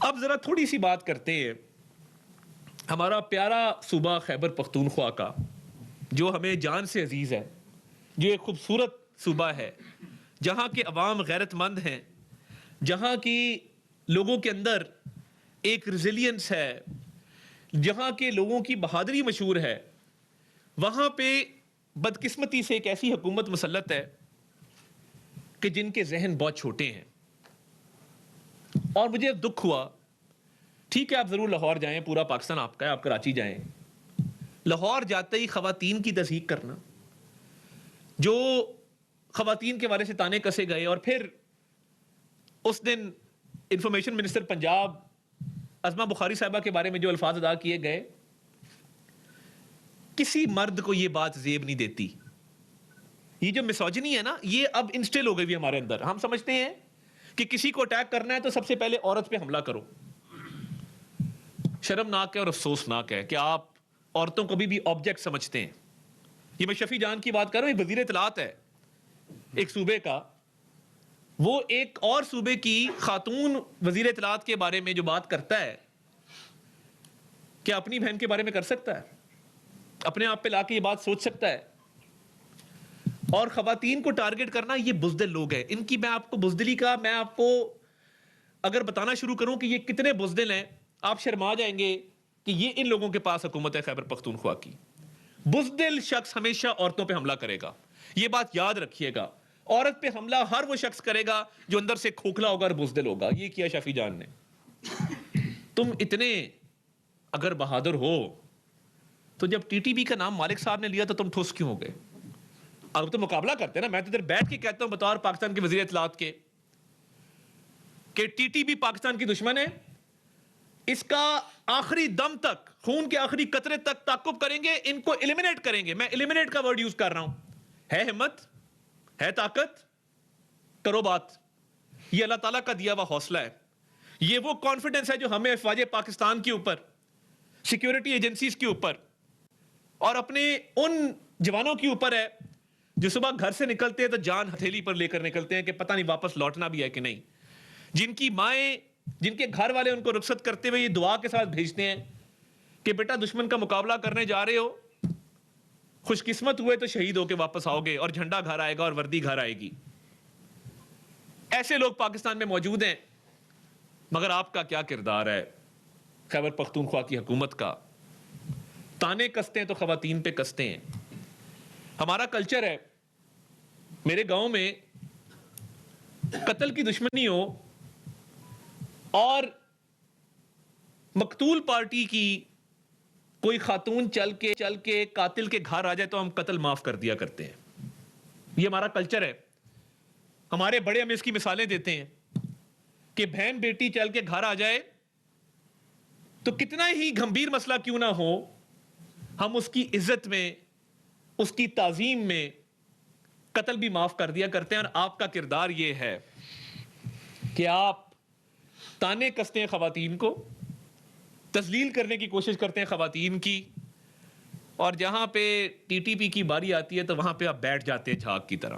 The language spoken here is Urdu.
اب ذرا تھوڑی سی بات کرتے ہیں ہمارا پیارا صوبہ خیبر پختونخوا کا، جو ہمیں جان سے عزیز ہے، جو ایک خوبصورت صوبہ ہے، جہاں کے عوام غیرت مند ہیں، جہاں کی لوگوں کے اندر ایک ریزیلینس ہے، جہاں کے لوگوں کی بہادری مشہور ہے، وہاں پہ بدقسمتی سے ایک ایسی حکومت مسلط ہے کہ جن کے ذہن بہت چھوٹے ہیں۔ اور مجھے دکھ ہوا، ٹھیک ہے آپ ضرور لاہور جائیں، پورا پاکستان آپ کا ہے، آپ کراچی جائیں، لاہور جاتے ہی خواتین کی تضحیک کرنا، جو خواتین کے والے سے تانے کسے گئے، اور پھر اس دن انفارمیشن منسٹر پنجاب عظمہ بخاری صاحبہ کے بارے میں جو الفاظ ادا کیے گئے، کسی مرد کو یہ بات زیب نہیں دیتی۔ یہ جو میسوجنی ہے نا، یہ اب انسٹل ہو گئی بھی ہمارے اندر۔ ہم سمجھتے ہیں کہ کسی کو اٹیک کرنا ہے تو سب سے پہلے عورت پہ حملہ کرو۔ شرمناک ہے اور افسوسناک ہے کہ آپ عورتوں کو بھی آبجیکٹ سمجھتے ہیں۔ یہ میں شفیع جان کی بات کر رہا ہوں، وزیر اطلاعات ہے ایک صوبے کا، وہ ایک اور صوبے کی خاتون وزیر اطلاعات کے بارے میں جو بات کرتا ہے، کیا اپنی بہن کے بارے میں کر سکتا ہے؟ اپنے آپ پہ لا کے یہ بات سوچ سکتا ہے؟ اور خواتین کو ٹارگٹ کرنا، یہ بزدل لوگ ہیں۔ ان کی میں آپ کو بزدلی کا میں آپ کو اگر بتانا شروع کروں کہ یہ کتنے بزدل ہیں، آپ شرما جائیں گے کہ یہ ان لوگوں کے پاس حکومت ہے خیبر پختونخوا کی۔ بزدل شخص ہمیشہ عورتوں پہ حملہ کرے گا، یہ بات یاد رکھیے گا۔ عورت پہ حملہ ہر وہ شخص کرے گا جو اندر سے کھوکھلا ہوگا اور بزدل ہوگا۔ یہ کیا شفیع جان نے۔ تم اتنے اگر بہادر ہو تو جب ٹی ٹی بی کا نام مالک صاحب نے لیا تو تم ٹھوس کیوں ہو گئے؟ اب تو مقابلہ کرتے ہیں نا، میں تو ادھر بیٹھ کے کہتا ہوں بطور پاکستان کے وزیر اطلاعات کے کہ ٹی ٹی بی پاکستان کی دشمن ہے، اس کا آخری دم تک، خون کے آخری قطرے تک تعاقب کریں گے، ان کو ایلیمینیٹ کریں گے۔ میں ایلیمینیٹ کا ورڈ یوز کر رہا ہوں۔ ہے ہمت، ہے طاقت، کرو بات۔ یہ اللہ تعالیٰ کا دیا ہوا حوصلہ ہے، یہ وہ کانفیڈنس ہے جو ہمیں افواج پاکستان کے اوپر، سیکیورٹی ایجنسیز کے اوپر اور اپنے ان جوانوں کے اوپر ہے جو صبح گھر سے نکلتے ہیں تو جان ہتھیلی پر لے کر نکلتے ہیں کہ پتہ نہیں واپس لوٹنا بھی ہے کہ نہیں، جن کی مائیں، جن کے گھر والے ان کو رخصت کرتے ہوئے یہ دعا کے ساتھ بھیجتے ہیں کہ بیٹا دشمن کا مقابلہ کرنے جا رہے ہو، خوش قسمت ہوئے تو شہید ہو کے واپس آؤ گے اور جھنڈا گھر آئے گا اور وردی گھر آئے گی۔ ایسے لوگ پاکستان میں موجود ہیں، مگر آپ کا کیا کردار ہے خیبر پختونخوا کی حکومت کا؟ تانے کستے ہیں تو خواتین پہ کستے ہیں۔ ہمارا کلچر ہے، میرے گاؤں میں قتل کی دشمنی ہو اور مقتول پارٹی کی کوئی خاتون چل کے قاتل کے گھر آ جائے تو ہم قتل معاف کر دیا کرتے ہیں۔ یہ ہمارا کلچر ہے۔ ہمارے بڑے ہمیں اس کی مثالیں دیتے ہیں کہ بہن بیٹی چل کے گھر آ جائے تو کتنا ہی گھمبیر مسئلہ کیوں نہ ہو، ہم اس کی عزت میں، اس کی تعظیم میں قتل بھی معاف کر دیا کرتے ہیں۔ اور آپ کا کردار یہ ہے کہ آپ تانے کستے ہیں خواتین کو، تذلیل کرنے کی کوشش کرتے ہیں خواتین کی، اور جہاں پہ ٹی ٹی پی کی باری آتی ہے تو وہاں پہ آپ بیٹھ جاتے ہیں جھاگ کی طرح۔